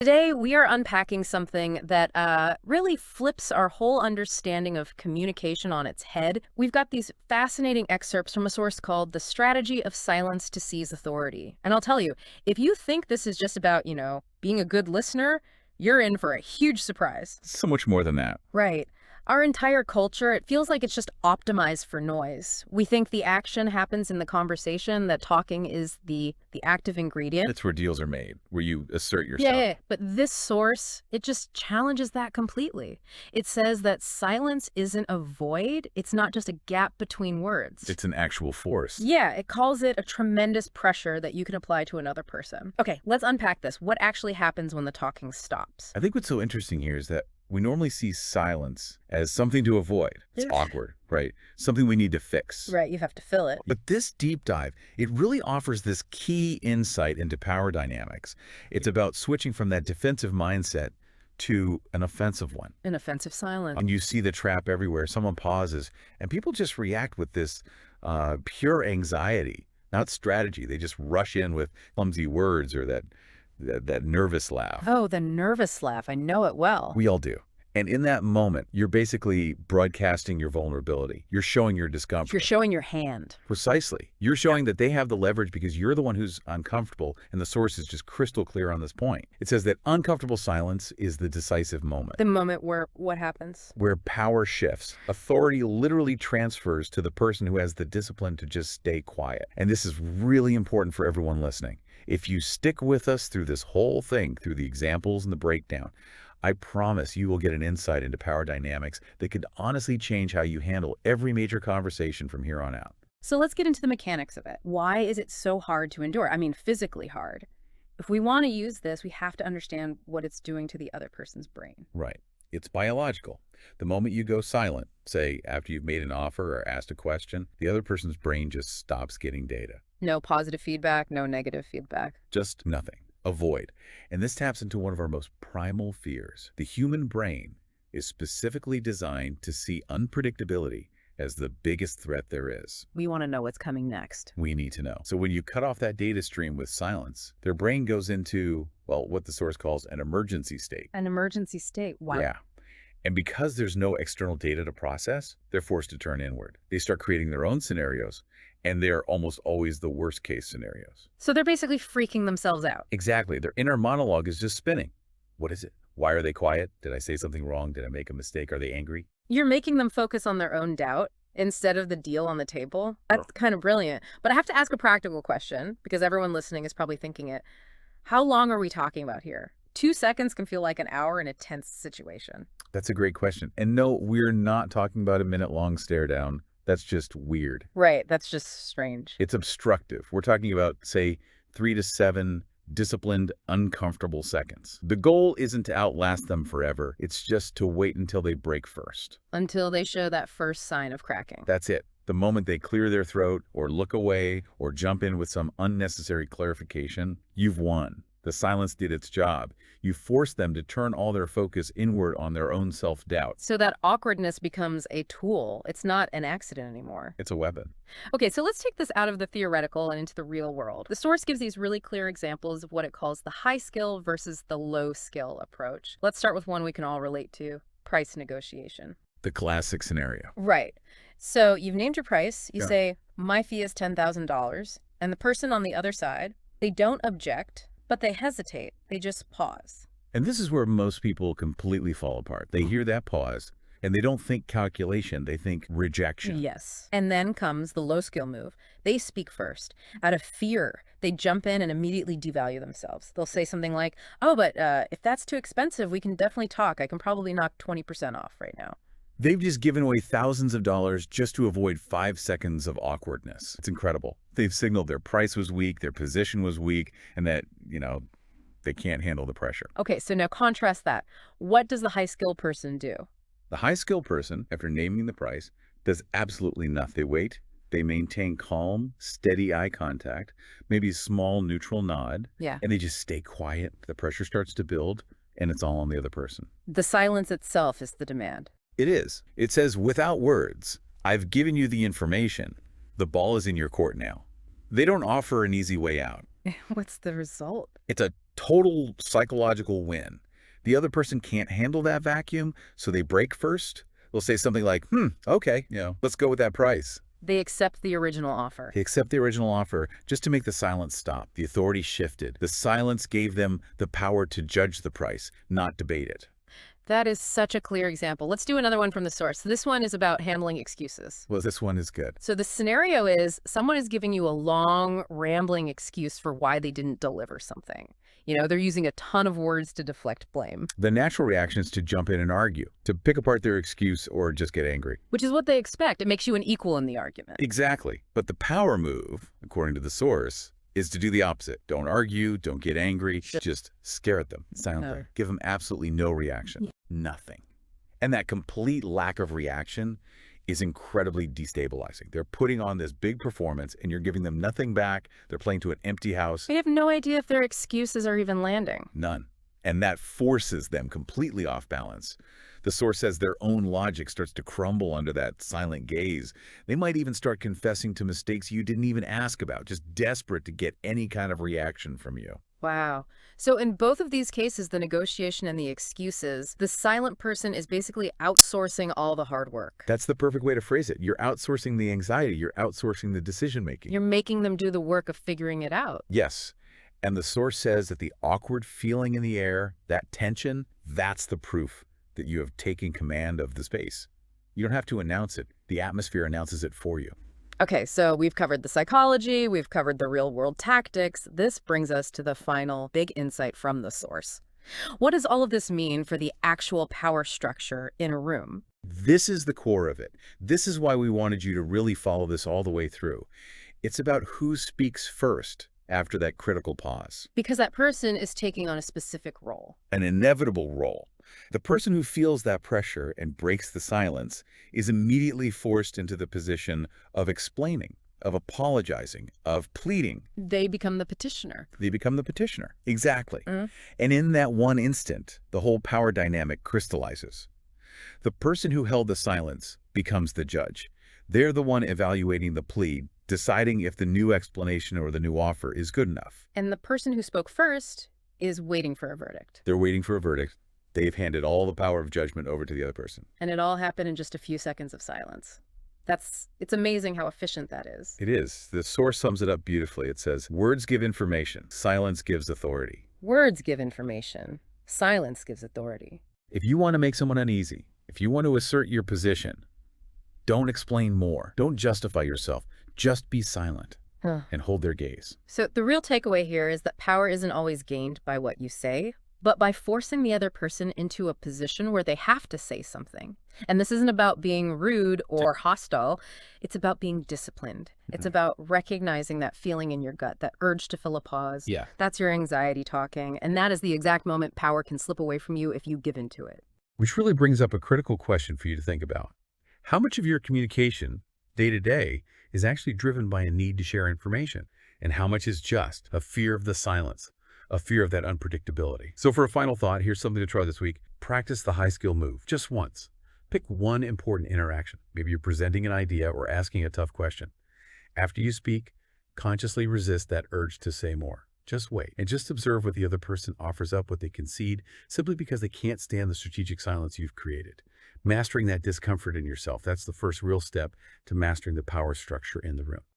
Today, we are unpacking something that really flips our whole understanding of communication on its head. We've got these fascinating excerpts from a source called The Strategy of Silence to Seize Authority. And I'll tell you, if you think this is just about, being a good listener, you're in for a huge surprise. So much more than that. Right. Our entire culture, it feels like it's just optimized for noise. We think the action happens in the conversation, that talking is the active ingredient. That's where deals are made, where you assert Yeah, yourself. yeah, but this source, it just challenges that completely. It says that silence isn't a void. It's not just a gap between words. It's an actual force. Yeah, it calls it a tremendous pressure that you can apply to another person. Okay, let's unpack this. What actually happens when the talking stops? I think what's so interesting here is that we normally see silence as something to avoid. It's Yeah. awkward, right? Something we need to fix. Right, you have to fill it. But this deep dive, it really offers this key insight into power dynamics. It's about switching from that defensive mindset to an offensive one. An offensive silence. And you see the trap everywhere. Someone pauses, and people just react with this pure anxiety, not strategy. They just rush in with clumsy words or that nervous laugh. Oh, the nervous laugh. I know it well. We all do. And in that moment, you're basically broadcasting your vulnerability. You're showing your discomfort. You're showing your hand. Precisely. You're showing that they have the leverage because you're the one who's uncomfortable, and the source is just crystal clear on this point. It says that uncomfortable silence is the decisive moment. The moment where what happens? Where power shifts. Authority literally transfers to the person who has the discipline to just stay quiet. And this is really important for everyone listening. If you stick with us through this whole thing, through the examples and the breakdown, I promise you will get an insight into power dynamics that could honestly change how you handle every major conversation from here on out. So let's get into the mechanics of it. Why is it so hard to endure? I mean, physically hard. If we want to use this, we have to understand what it's doing to the other person's brain. Right. It's biological. The moment you go silent, say after you've made an offer or asked a question, the other person's brain just stops getting data. No positive feedback, no negative feedback. Just nothing. A void. And this taps into one of our most primal fears. The human brain is specifically designed to see unpredictability as the biggest threat there is. We want to know what's coming next. We need to know. So when you cut off that data stream with silence, their brain goes into, well, what the source calls an emergency state. An emergency state. Wow. Yeah. And because there's no external data to process, they're forced to turn inward. They start creating their own scenarios, and they're almost always the worst case scenarios. So they're basically freaking themselves out. Exactly. Their inner monologue is just spinning. What is it? Why are they quiet? Did I say something wrong? Did I make a mistake? Are they angry? You're making them focus on their own doubt instead of the deal on the table. That's kind of brilliant. But I have to ask a practical question, because everyone listening is probably thinking it. How long are we talking about here? 2 seconds can feel like an hour in a tense situation. That's a great question. And no, we're not talking about a minute-long stare down. That's just weird. Right. That's just strange. It's obstructive. We're talking about, say, 3 to 7 disciplined, uncomfortable seconds. The goal isn't to outlast them forever. It's just to wait until they break first. Until they show that first sign of cracking. That's it. The moment they clear their throat or look away or jump in with some unnecessary clarification, you've won. The silence did its job. You forced them to turn all their focus inward on their own self-doubt. So that awkwardness becomes a tool. It's not an accident anymore. It's a weapon. Okay, so let's take this out of the theoretical and into the real world. The source gives these really clear examples of what it calls the high skill versus the low skill approach. Let's start with one we can all relate to: price negotiation. The classic scenario. Right. So you've named your price. You Yeah. say, my fee is $10,000. And the person on the other side, they don't object, but they hesitate. They just pause. And this is where most people completely fall apart. They hear that pause, and they don't think calculation. They think rejection. Yes. And then comes the low skill move. They speak first. Out of fear, they jump in and immediately devalue themselves. They'll say something like, oh, but if that's too expensive, we can definitely talk. I can probably knock 20% off right now. They've just given away thousands of dollars just to avoid 5 seconds of awkwardness. It's incredible. They've signaled their price was weak, their position was weak, and that, they can't handle the pressure. Okay, so now contrast that. What does the high skill person do? The high-skilled person, after naming the price, does absolutely nothing. They wait. They maintain calm, steady eye contact, maybe a small neutral nod, Yeah. and they just stay quiet. The pressure starts to build, and it's all on the other person. The silence itself is the demand. It is. It says, without words, I've given you the information. The ball is in your court now. They don't offer an easy way out. What's the result? It's a Total psychological win. The other person can't handle that vacuum, so they break first. They'll say something like, okay, let's go with that price. They accept the original offer. They accept the original offer just to make the silence stop. The authority shifted. The silence gave them the power to judge the price, not debate it. That is such a clear example. Let's do another one from the source. This one is about handling excuses. Well, this one is good. So the scenario is someone is giving you a long, rambling excuse for why they didn't deliver something. They're using a ton of words to deflect blame. The natural reaction is to jump in and argue, to pick apart their excuse or just get angry. Which is what they expect. It makes you an equal in the argument. Exactly. But the power move, according to the source, is to do the opposite. Don't argue, don't get angry, just stare at them silently. No. Give them absolutely no reaction. Nothing. And that complete lack of reaction is incredibly destabilizing. They're putting on this big performance and you're giving them nothing back. They're playing to an empty house. They have no idea if their excuses are even landing. None. And that forces them completely off balance. The source says their own logic starts to crumble under that silent gaze. They might even start confessing to mistakes you didn't even ask about, just desperate to get any kind of reaction from you. Wow. So in both of these cases, the negotiation and the excuses, the silent person is basically outsourcing all the hard work. That's the perfect way to phrase it. You're outsourcing the anxiety. You're outsourcing the decision-making. You're making them do the work of figuring it out. Yes. And the source says that the awkward feeling in the air, that tension, that's the proof that you have taken command of the space. You don't have to announce it. The atmosphere announces it for you. Okay, so we've covered the psychology, we've covered the real-world tactics. This brings us to the final big insight from the source. What does all of this mean for the actual power structure in a room? This is the core of it. This is why we wanted you to really follow this all the way through. It's about who speaks first after that critical pause. Because that person is taking on a specific role. An inevitable role. The person who feels that pressure and breaks the silence is immediately forced into the position of explaining, of apologizing, of pleading. They become the petitioner. They become the petitioner. Exactly. And in that one instant, the whole power dynamic crystallizes. The person who held the silence becomes the judge. They're the one evaluating the plea, deciding if the new explanation or the new offer is good enough. And the person who spoke first is waiting for a verdict. They're waiting for a verdict. They've handed all the power of judgment over to the other person. And it all happened in just a few seconds of silence. It's amazing how efficient that is. It is. The source sums it up beautifully. It says, words give information, silence gives authority. Words give information. Silence gives authority. If you want to make someone uneasy, if you want to assert your position, don't explain more. Don't justify yourself. Just be silent and hold their gaze. So the real takeaway here is that power isn't always gained by what you say, but by forcing the other person into a position where they have to say something. And this isn't about being rude or hostile. It's about being disciplined. It's about recognizing that feeling in your gut, that urge to fill a pause. Yeah. That's your anxiety talking. And that is the exact moment power can slip away from you if you give into it. Which really brings up a critical question for you to think about. How much of your communication, day to day, is actually driven by a need to share information? And how much is just a fear of the silence? A fear of that unpredictability. So for a final thought, here's something to try this week. Practice the high skill move just once. Pick one important interaction. Maybe you're presenting an idea or asking a tough question. After you speak, consciously resist that urge to say more. Just wait and just observe what the other person offers up, what they concede, simply because they can't stand the strategic silence you've created. Mastering that discomfort in yourself, that's the first real step to mastering the power structure in the room.